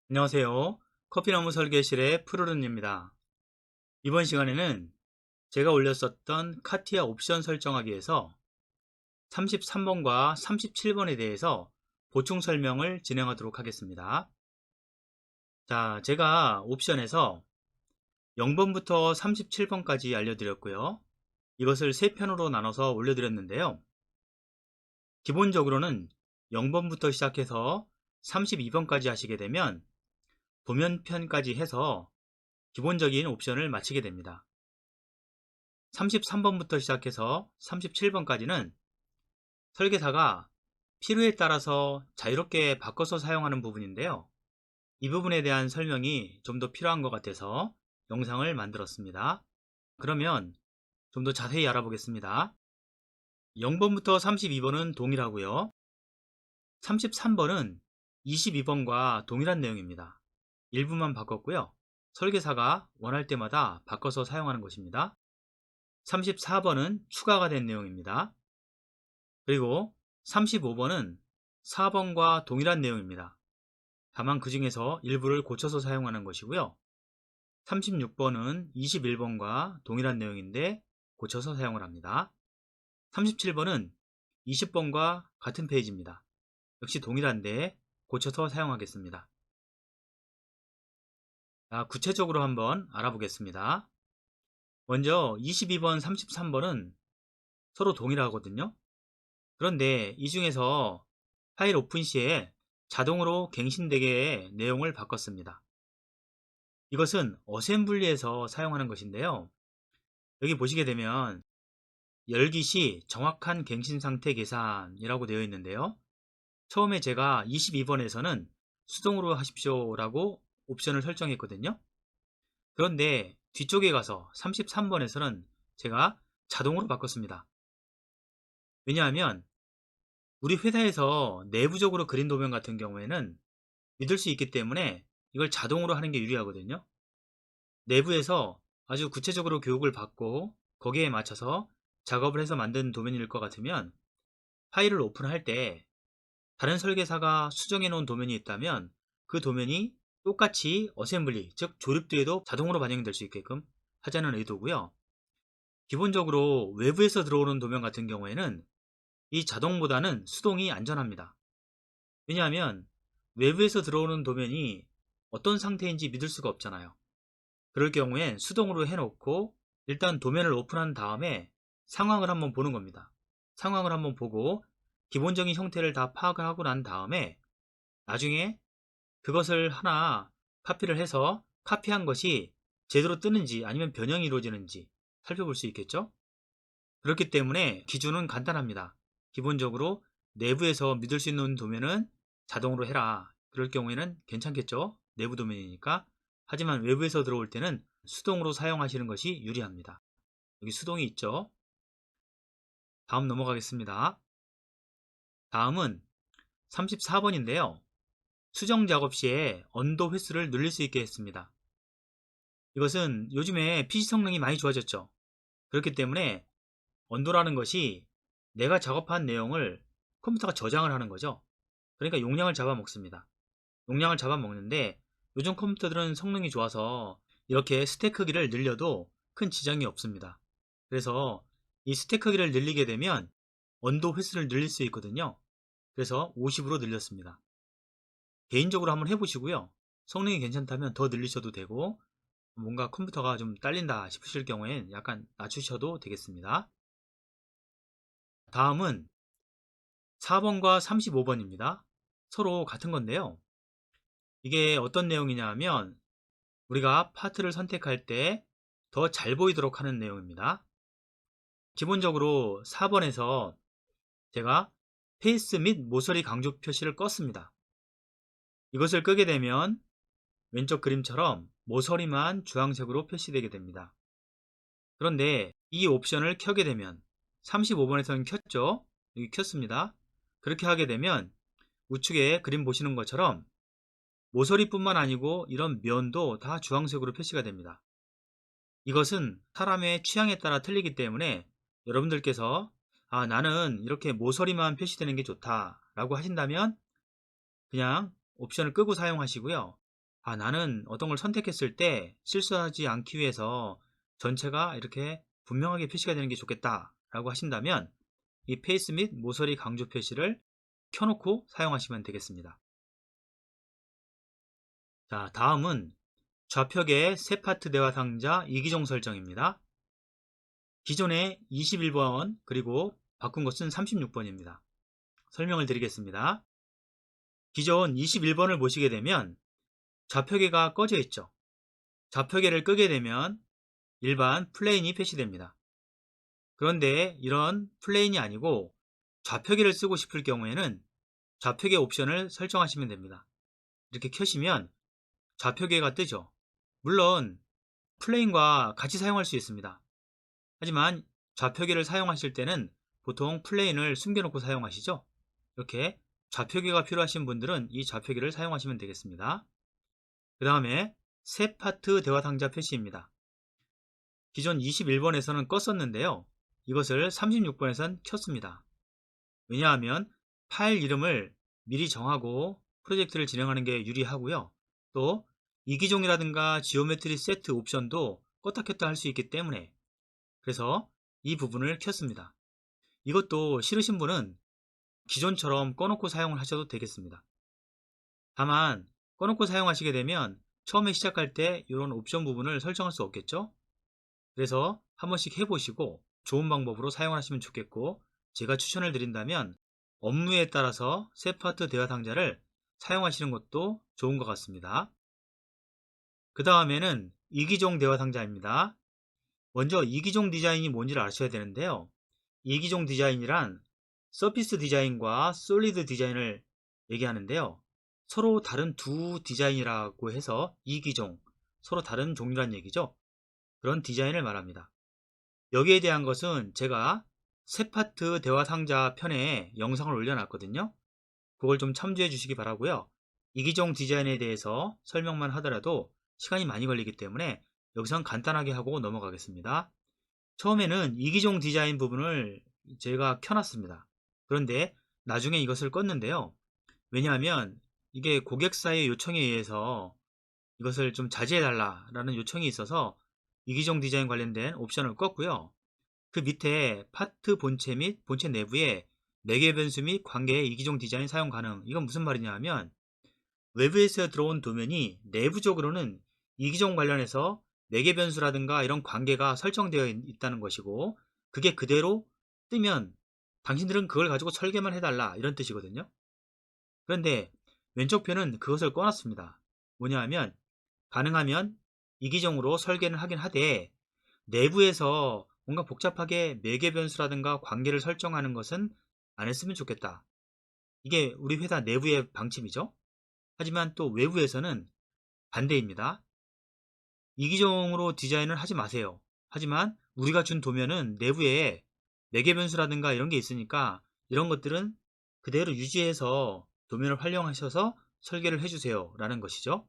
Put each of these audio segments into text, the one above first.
안녕하세요. 커피나무 설계실의 푸르른입니다. 이번 시간에는 제가 올렸었던 카티아 옵션 설정하기에서 33번과 37번에 대해서 보충 설명을 진행하도록 하겠습니다. 자, 제가 옵션에서 0번부터 37번까지 알려드렸고요. 이것을 3편으로 나눠서 올려드렸는데요. 기본적으로는 0번부터 시작해서 32번까지 하시게 되면 도면편까지 해서 기본적인 옵션을 마치게 됩니다. 33번부터 시작해서 37번까지는 설계사가 필요에 따라서 자유롭게 바꿔서 사용하는 부분인데요. 이 부분에 대한 설명이 좀 더 필요한 것 같아서 영상을 만들었습니다. 그러면 좀 더 자세히 알아보겠습니다. 0번부터 32번은 동일하고요. 33번은 22번과 동일한 내용입니다. 일부만 바꿨고요. 설계사가 원할 때마다 바꿔서 사용하는 것입니다. 34번은 추가가 된 내용입니다. 그리고 35번은 4번과 동일한 내용입니다. 다만 그 중에서 일부를 고쳐서 사용하는 것이고요. 36번은 21번과 동일한 내용인데 고쳐서 사용을 합니다. 37번은 20번과 같은 페이지입니다. 역시 동일한데 고쳐서 사용하겠습니다. 구체적으로 한번 알아보겠습니다. 먼저 22번, 33번은 서로 동일하거든요. 그런데 이 중에서 파일 오픈 시에 자동으로 갱신되게 내용을 바꿨습니다. 이것은 어셈블리에서 사용하는 것인데요. 여기 보시게 되면 열기 시 정확한 갱신 상태 계산이라고 되어 있는데요. 처음에 제가 22번에서는 수동으로 하십시오 라고 옵션을 설정했거든요. 그런데 뒤쪽에 가서 33번에서는 제가 자동으로 바꿨습니다. 왜냐하면 우리 회사에서 내부적으로 그린 도면 같은 경우에는 믿을 수 있기 때문에 이걸 자동으로 하는 게 유리하거든요. 내부에서 아주 구체적으로 교육을 받고 거기에 맞춰서 작업을 해서 만든 도면일 것 같으면 파일을 오픈할 때 다른 설계사가 수정해 놓은 도면이 있다면 그 도면이 똑같이 어셈블리, 즉 조립도에도 자동으로 반영될 수 있게끔 하자는 의도고요. 기본적으로 외부에서 들어오는 도면 같은 경우에는 이 자동보다는 수동이 안전합니다. 왜냐하면 외부에서 들어오는 도면이 어떤 상태인지 믿을 수가 없잖아요. 그럴 경우엔 수동으로 해놓고 일단 도면을 오픈한 다음에 상황을 한번 보는 겁니다. 상황을 한번 보고 기본적인 형태를 다 파악을 하고 난 다음에 나중에 그것을 하나 카피를 해서 카피한 것이 제대로 뜨는지 아니면 변형이 이루어지는지 살펴볼 수 있겠죠? 그렇기 때문에 기준은 간단합니다. 기본적으로 내부에서 믿을 수 있는 도면은 자동으로 해라. 그럴 경우에는 괜찮겠죠? 내부 도면이니까. 하지만 외부에서 들어올 때는 수동으로 사용하시는 것이 유리합니다. 여기 수동이 있죠? 다음 넘어가겠습니다. 다음은 34번인데요. 수정 작업 시에 언도 횟수를 늘릴 수 있게 했습니다. 이것은 요즘에 PC 성능이 많이 좋아졌죠. 그렇기 때문에 언도라는 것이 내가 작업한 내용을 컴퓨터가 저장을 하는 거죠. 그러니까 용량을 잡아먹습니다. 용량을 잡아먹는데 요즘 컴퓨터들은 성능이 좋아서 이렇게 스택 크기를 늘려도 큰 지장이 없습니다. 그래서 이 스택 크기를 늘리게 되면 언도 횟수를 늘릴 수 있거든요. 그래서 50으로 늘렸습니다. 개인적으로 한번 해보시고요. 성능이 괜찮다면 더 늘리셔도 되고 뭔가 컴퓨터가 좀 딸린다 싶으실 경우엔 약간 낮추셔도 되겠습니다. 다음은 4번과 35번입니다. 서로 같은 건데요. 이게 어떤 내용이냐 하면 우리가 파트를 선택할 때 더 잘 보이도록 하는 내용입니다. 기본적으로 4번에서 제가 페이스 및 모서리 강조 표시를 껐습니다. 이것을 끄게 되면 왼쪽 그림처럼 모서리만 주황색으로 표시되게 됩니다. 그런데 이 옵션을 켜게 되면 35번에서는 켰죠. 여기 켰습니다. 그렇게 하게 되면 우측에 그림 보시는 것처럼 모서리뿐만 아니고 이런 면도 다 주황색으로 표시가 됩니다. 이것은 사람의 취향에 따라 틀리기 때문에 여러분들께서 나는 이렇게 모서리만 표시되는 게 좋다 라고 하신다면 그냥 옵션을 끄고 사용하시고요. 나는 어떤 걸 선택했을 때 실수하지 않기 위해서 전체가 이렇게 분명하게 표시가 되는 게 좋겠다 라고 하신다면 이 페이스 및 모서리 강조 표시를 켜놓고 사용하시면 되겠습니다. 자, 다음은 좌표계의 새 파트 대화 상자 이기종 설정입니다. 기존에 21번 그리고 바꾼 것은 36번입니다. 설명을 드리겠습니다. 기존 21번을 보시게 되면 좌표계가 꺼져 있죠. 좌표계를 끄게 되면 일반 플레인이 표시됩니다. 그런데 이런 플레인이 아니고 좌표계를 쓰고 싶을 경우에는 좌표계 옵션을 설정하시면 됩니다. 이렇게 켜시면 좌표계가 뜨죠. 물론 플레인과 같이 사용할 수 있습니다. 하지만 좌표계를 사용하실 때는 보통 플레인을 숨겨놓고 사용하시죠. 이렇게 좌표계가 필요하신 분들은 이 좌표계를 사용하시면 되겠습니다. 그 다음에 새 파트 대화 상자 표시입니다. 기존 21번에서는 껐었는데요. 이것을 36번에선 켰습니다. 왜냐하면 파일 이름을 미리 정하고 프로젝트를 진행하는 게 유리하고요. 또 이기종이라든가 지오메트리 세트 옵션도 껐다 켰다 할 수 있기 때문에 그래서 이 부분을 켰습니다. 이것도 싫으신 분은 기존처럼 꺼놓고 사용을 하셔도 되겠습니다. 다만 꺼놓고 사용하시게 되면 처음에 시작할 때 이런 옵션 부분을 설정할 수 없겠죠? 그래서 한 번씩 해보시고 좋은 방법으로 사용하시면 좋겠고 제가 추천을 드린다면 업무에 따라서 새 파트 대화 상자를 사용하시는 것도 좋은 것 같습니다. 그 다음에는 이기종 대화 상자입니다. 먼저 이기종 디자인이 뭔지를 아셔야 되는데요. 이기종 디자인이란 서피스 디자인과 솔리드 디자인을 얘기하는데요. 서로 다른 두 디자인이라고 해서 이기종, 서로 다른 종류란 얘기죠. 그런 디자인을 말합니다. 여기에 대한 것은 제가 새 파트 대화 상자 편에 영상을 올려놨거든요. 그걸 좀 참조해 주시기 바라고요. 이기종 디자인에 대해서 설명만 하더라도 시간이 많이 걸리기 때문에 여기선 간단하게 하고 넘어가겠습니다. 처음에는 이기종 디자인 부분을 제가 켜놨습니다. 그런데 나중에 이것을 껐는데요. 왜냐하면 이게 고객사의 요청에 의해서 이것을 좀 자제해달라 라는 요청이 있어서 이기종 디자인 관련된 옵션을 껐고요. 그 밑에 파트 본체 및 본체 내부에 매개 변수 및 관계의 이기종 디자인 사용 가능. 이건 무슨 말이냐 하면 외부에서 들어온 도면이 내부적으로는 이기종 관련해서 매개 변수라든가 이런 관계가 설정되어 있다는 것이고 그게 그대로 뜨면 당신들은 그걸 가지고 설계만 해달라 이런 뜻이거든요. 그런데 왼쪽 편은 그것을 꺼놨습니다. 뭐냐 하면 가능하면 이기종으로 설계는 하긴 하되 내부에서 뭔가 복잡하게 매개 변수라든가 관계를 설정하는 것은 안 했으면 좋겠다. 이게 우리 회사 내부의 방침이죠. 하지만 또 외부에서는 반대입니다. 이기종으로 디자인을 하지 마세요. 하지만 우리가 준 도면은 내부에 매개 변수라든가 이런 게 있으니까 이런 것들은 그대로 유지해서 도면을 활용하셔서 설계를 해주세요 라는 것이죠.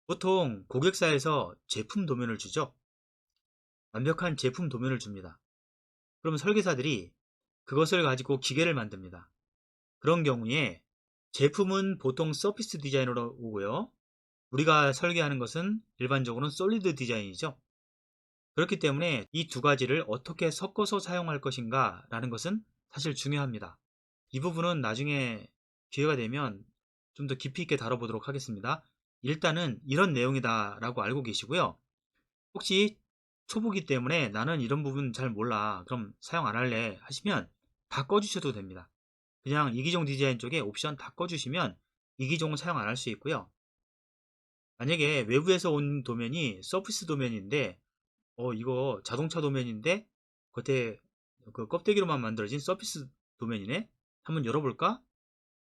보통 고객사에서 제품 도면을 주죠. 완벽한 제품 도면을 줍니다. 그러면 설계사들이 그것을 가지고 기계를 만듭니다. 그런 경우에 제품은 보통 서피스 디자인으로 오고요. 우리가 설계하는 것은 일반적으로는 솔리드 디자인이죠. 그렇기 때문에 이 두 가지를 어떻게 섞어서 사용할 것인가 라는 것은 사실 중요합니다. 이 부분은 나중에 기회가 되면 좀 더 깊이 있게 다뤄보도록 하겠습니다. 일단은 이런 내용이다 라고 알고 계시고요. 혹시 초보기 때문에 나는 이런 부분 잘 몰라 그럼 사용 안 할래 하시면 다 꺼주셔도 됩니다. 그냥 이기종 디자인 쪽에 옵션 다 꺼주시면 이기종은 사용 안 할 수 있고요. 만약에 외부에서 온 도면이 서피스 도면인데 이거 자동차 도면인데 겉에 그 껍데기로만 만들어진 서피스 도면이네 한번 열어볼까?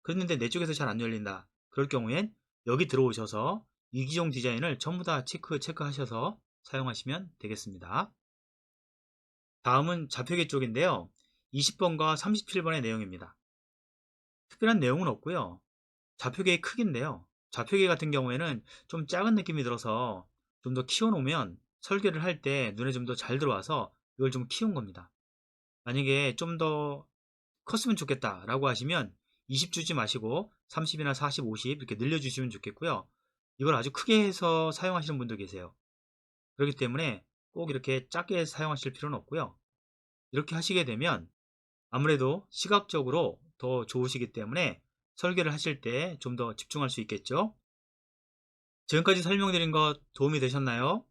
그랬는데 내 쪽에서 잘 안 열린다. 그럴 경우엔 여기 들어오셔서 이기종 디자인을 전부 다 체크하셔서 사용하시면 되겠습니다. 다음은 좌표계 쪽인데요. 20번과 37번의 내용입니다. 특별한 내용은 없고요. 좌표계의 크기인데요. 좌표계 같은 경우에는 좀 작은 느낌이 들어서 좀 더 키워놓으면 설계를 할 때 눈에 좀 더 잘 들어와서 이걸 좀 키운 겁니다. 만약에 좀 더 컸으면 좋겠다 라고 하시면 20 주지 마시고 30이나 40, 50 이렇게 늘려주시면 좋겠고요. 이걸 아주 크게 해서 사용하시는 분도 계세요. 그렇기 때문에 꼭 이렇게 작게 사용하실 필요는 없고요. 이렇게 하시게 되면 아무래도 시각적으로 더 좋으시기 때문에 설계를 하실 때 좀 더 집중할 수 있겠죠. 지금까지 설명드린 것 도움이 되셨나요?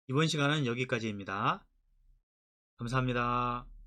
이번 시간은 여기까지입니다. 감사합니다.